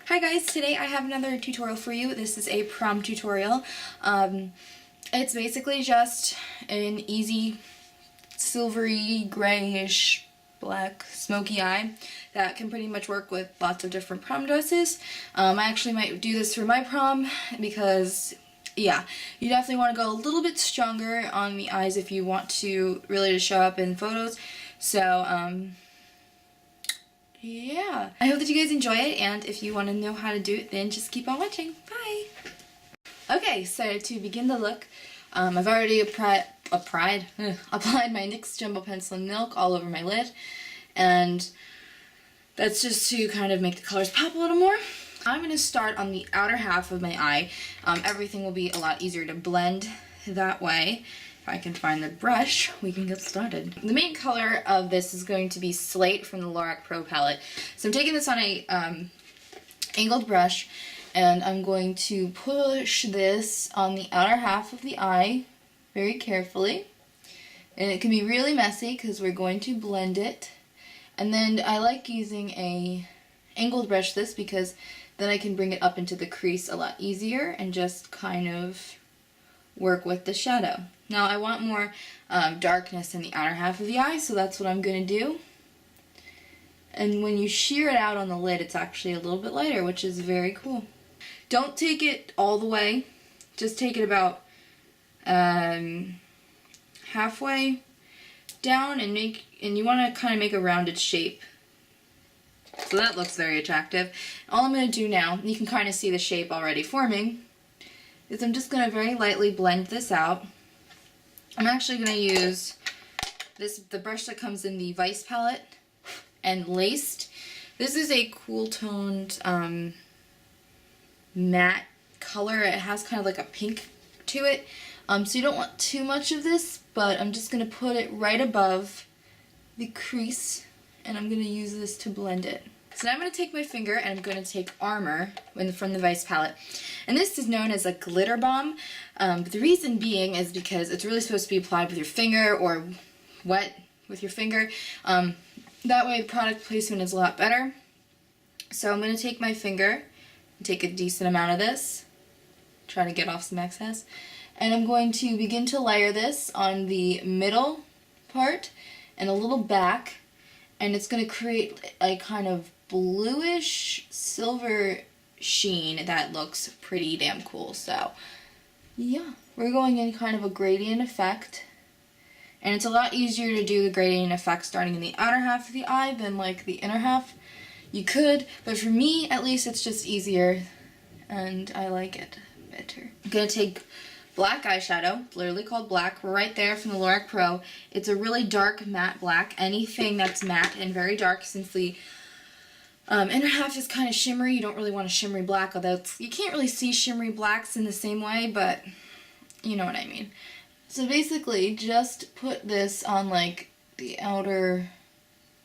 Hi guys, today I have another tutorial for you. This is a prom tutorial. It's basically just an easy silvery, grayish, black, smoky eye that can pretty much work with lots of different prom dresses. I actually might do this for my prom because, yeah, you definitely want to go a little bit stronger on the eyes if you want to really to show up in photos. So, yeah. I hope that you guys enjoy it, and if you want to know how to do it, then just keep on watching. Bye! Okay, so to begin the look, I've already applied my NYX Jumbo Pencil in Milk all over my lid, and that's just to kind of make the colors pop a little more. I'm going to start on the outer half of my eye. Everything will be a lot easier to blend that way. If I can find the brush, we can get started. The main color of this is going to be Slate from the Lorac Pro palette. So I'm taking this on a angled brush, and I'm going to push this on the outer half of the eye very carefully. And it can be really messy because we're going to blend it. And then I like using a angled brush this because then I can bring it up into the crease a lot easier and just kind of work with the shadow. Now I want more darkness in the outer half of the eye, so that's what I'm going to do. And when you shear it out on the lid, it's actually a little bit lighter, which is very cool. Don't take it all the way, just take it about halfway down, and you want to kind of make a rounded shape. So that looks very attractive. All I'm going to do now, you can kind of see the shape already forming, is I'm just going to very lightly blend this out. I'm actually going to use the brush that comes in the Vice palette and Laced. This is a cool toned matte color. It has kind of like a pink to it. So you don't want too much of this, but I'm just going to put it right above the crease, and I'm going to use this to blend it. So now I'm going to take my finger and I'm going to take Armor from the Vice palette. And this is known as a glitter bomb. But the reason being is because it's really supposed to be applied with your finger or wet with your finger. That way the product placement is a lot better. So I'm going to take my finger and take a decent amount of this. Try to get off some excess. And I'm going to begin to layer this on the middle part and a little back. And it's going to create a kind of bluish silver sheen that looks pretty damn cool. So yeah, we're going in kind of a gradient effect, and it's a lot easier to do the gradient effect starting in the outer half of the eye than like the inner half. You could, but for me at least it's just easier and I like it better. I'm going to take black eyeshadow, literally called black, right there from the Lorac Pro. It's a really dark matte black. Anything that's matte and very dark, since the inner half is kind of shimmery, you don't really want a shimmery black, although you can't really see shimmery blacks in the same way, but you know what I mean. So basically, just put this on like the outer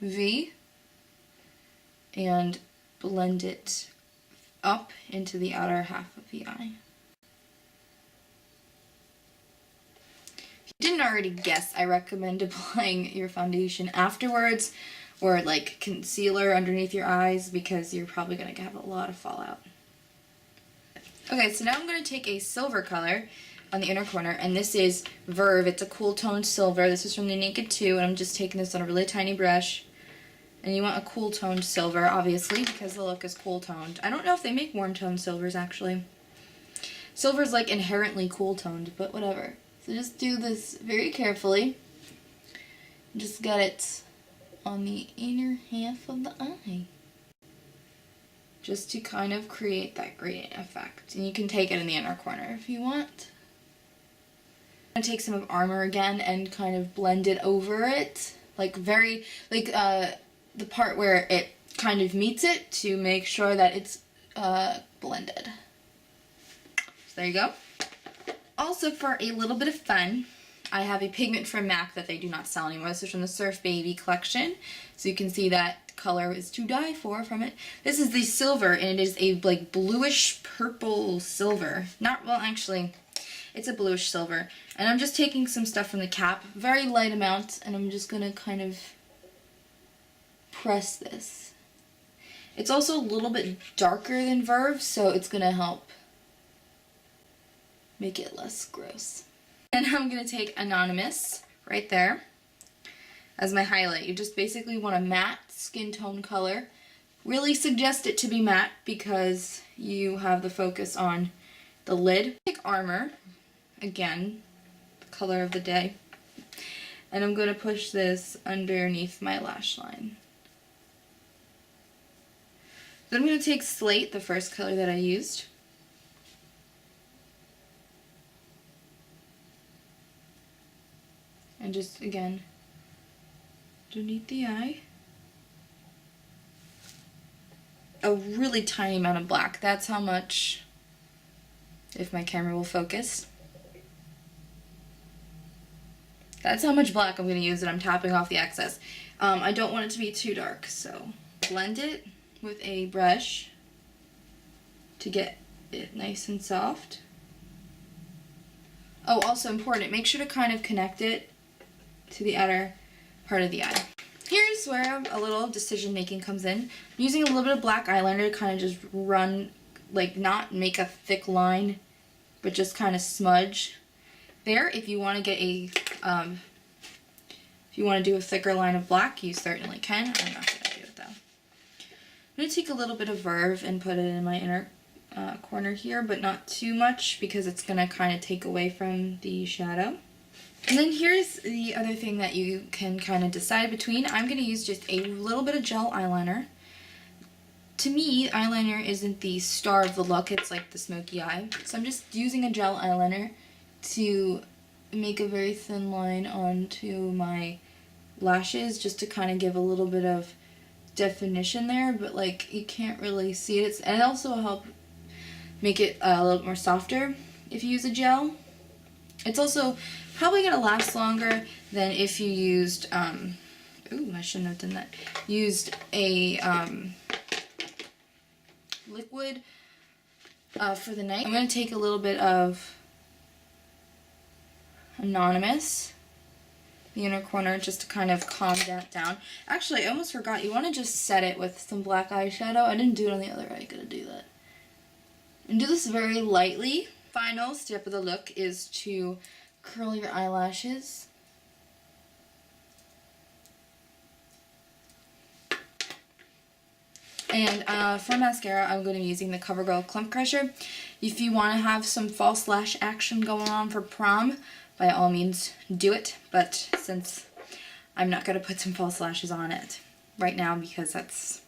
V and blend it up into the outer half of the eye. If you didn't already guess, I recommend applying your foundation afterwards, or like concealer underneath your eyes, because you're probably going to have a lot of fallout. Okay, so now I'm going to take a silver color on the inner corner, and this is Verve. It's a cool toned silver. This is from the Naked 2, and I'm just taking this on a really tiny brush. And you want a cool toned silver, obviously, because the look is cool toned. I don't know if they make warm toned silvers, actually. Silver's like inherently cool toned, but whatever. So just do this very carefully. Just get it on the inner half of the eye, just to kind of create that gradient effect. And you can take it in the inner corner if you want. I'm going to take some of Armor again and kind of blend it over it, like the part where it kind of meets it, to make sure that it's blended. So there you go. Also, for a little bit of fun, I have a pigment from MAC that they do not sell anymore. This is from the Surf Baby collection. So you can see that color is to die for from it. This is the silver, and it is a like bluish purple silver. Not, well, actually, it's a bluish silver. And I'm just taking some stuff from the cap, very light amount, and I'm just going to kind of press this. It's also a little bit darker than Verve, so it's going to help make it less gross. And I'm going to take Anonymous right there as my highlight. You just basically want a matte skin tone color. Really suggest it to be matte because you have the focus on the lid. Take Armor, again, the color of the day. And I'm going to push this underneath my lash line. Then I'm going to take Slate, the first color that I used. And just, again, underneath the eye. A really tiny amount of black. That's how much, if my camera will focus. That's how much black I'm going to use, and I'm tapping off the excess. I don't want it to be too dark, so blend it with a brush to get it nice and soft. Oh, also important, make sure to kind of connect it to the outer part of the eye. Here's where a little decision making comes in. I'm using a little bit of black eyeliner to kind of just run, like not make a thick line, but just kind of smudge there. If you want to get a, if you want to do a thicker line of black, you certainly can. I'm not going to do it though. I'm going to take a little bit of Verve and put it in my inner corner here, but not too much because it's going to kind of take away from the shadow. And then here's the other thing that you can kind of decide between. I'm going to use just a little bit of gel eyeliner. To me, eyeliner isn't the star of the look, it's like the smoky eye. So I'm just using a gel eyeliner to make a very thin line onto my lashes just to kind of give a little bit of definition there, but like you can't really see it. And it also help make it a little more softer if you use a gel. It's also probably going to last longer than if you used, ooh, I shouldn't have done that, used a liquid for the night. I'm going to take a little bit of Anonymous, the inner corner, just to kind of calm that down. Actually, I almost forgot, you want to just set it with some black eyeshadow. I didn't do it on the other eye, I gotta do that. And do this very lightly. Final step of the look is to curl your eyelashes. And for mascara, I'm going to be using the CoverGirl Clump Crusher. If you want to have some false lash action going on for prom, by all means do it. But since I'm not going to put some false lashes on it right now because that's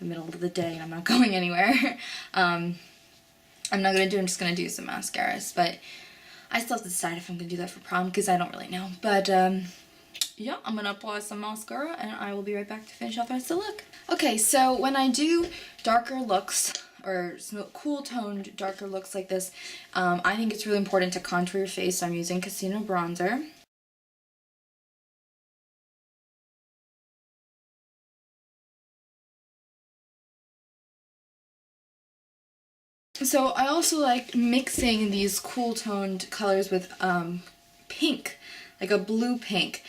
the middle of the day and I'm not going anywhere, I'm not going to do it. I'm just going to do some mascaras. But I still have to decide if I'm going to do that for prom because I don't really know. But yeah, I'm going to apply some mascara and I will be right back to finish off the rest of the look. Okay, so when I do darker looks, or cool toned darker looks like this, I think it's really important to contour your face. So I'm using Casino Bronzer. So I also like mixing these cool toned colors with pink, like a blue pink.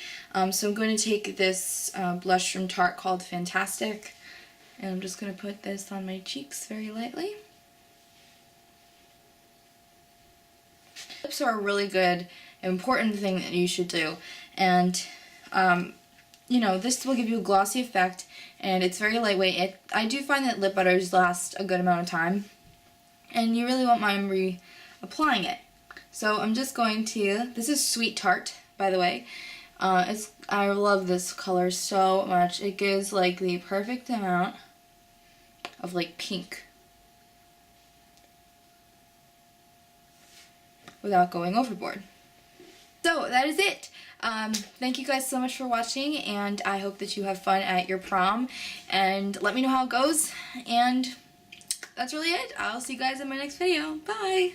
So I'm going to take this blush from Tarte called Fantastic, and I'm just going to put this on my cheeks very lightly. Lips are a really good, important thing that you should do, and you know, this will give you a glossy effect, and it's very lightweight. I do find that lip butters last a good amount of time, and you really won't mind reapplying it. So I'm just going to, this is Sweet Tart, by the way. I love this color so much. It gives like the perfect amount of like pink without going overboard. So that is it. Thank you guys so much for watching, and I hope that you have fun at your prom, and let me know how it goes, and that's really it. I'll see you guys in my next video. Bye!